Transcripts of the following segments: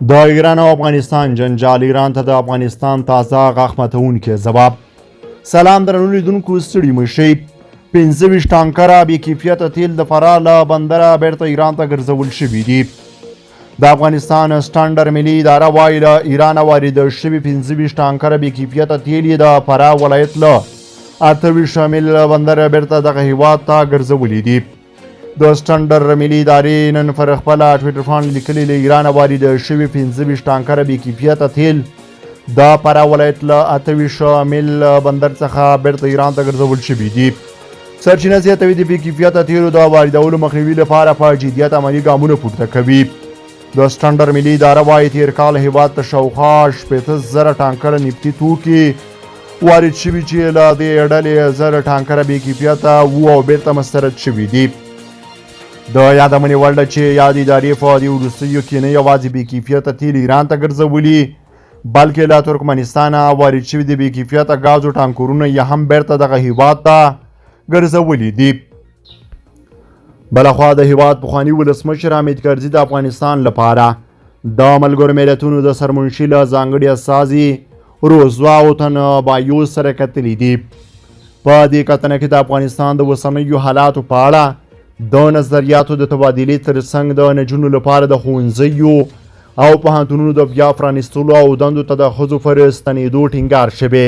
د ایران او افغانستان جنجال ایران ته د افغانستان تازه غاښ ماتونکی ځواب. سلام درنو لیدونکو، ستړي مه شئ. 25 ټانکره بې کیفیته تیل د فراه له بندره بیرته ایران ته ګرځول شوي دي. د افغانستان سټنډر ملي اداره وایي له ایرانه وارده شوي 25 ټانکره بې کیفیته تیل یې د فراه ولایت له 28 میل بندر بیرته دغه هیواد ته ګرځولي دي. د سټنډر ملي ادارې نن پر خپله ټویټر باندې لیکلي له ایرانه وارده شوي 25 ټانکره بې کیفیته تیل د فراه ولایت له 28 میل بندر څخه بیرته ایران ته ګرځول شوي دي. سرچینه زیاتوي د بې کیفیته تیلو د واردولو مخنیوي لپاره په جدیت عملي ګامونه پورته کوي. د سټنډر ملي اداره وایي تیر کال هیواد ته شاوخوا 80,000 ټانکره نفتي توکي وارد شوي چې له دې ډلې 1000 ټانکره بې کیفیته وو او بیرته مسترد شوي دي. د یادونې وړ ده چې یاد ادارې په دې وروستیو کې نه یوازې بې کیفیته تیل ایران ته ګرځولي، بلکې له ترکمنستانه وارد شوي د بې کیفیته ګازو ټانکرونه یې هم بیرته دغه هیواد ته ګرځولي دي. بلخوا د هیواد پخواني ولسمشر حامد کرزي د افغانستان لپاره د ملګرو ملتونو د سرمنشي له ځانګړي استازي روزوا اوتن بایوس سره کتلي دي. په دې کتنه کې د افغانستان د اوسنیو حالاتو په اړه د نظریاتو د تبادلې ترڅنګ د نجونو لپاره د ښوونځیو او پوهنتونونو د بیا پرانیستلو او دندو ته د ښځو پر ستنېدو ټینګار شوی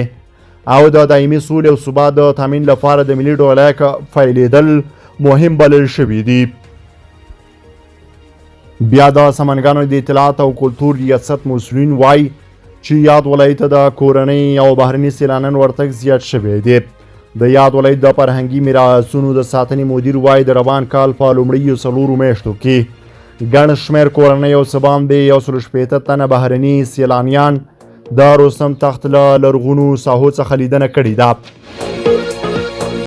او د دایمي سولې او ثبات د تامین لپاره د ملي ډولیک فعالېدل مهم بلل شوي دي. بیا د سمنګانو د اطلاعات او کلتور ریاست مسؤلین وایي چې یاد ولایت ته د کورنۍ او بهرني سیلانیانو ورتګ زیات شوی دی. د یاد ولایت د فرهنګي میراثونو د ساتنې مدیر وایي د روان کال په لومړیو 4 میاشتو کې ګڼ شمېر کورنۍ او څه باندې 160 تنه بهرني سیلانیان د رستم تخت له لرغونو ساحو څخه لیدنه کړې ده.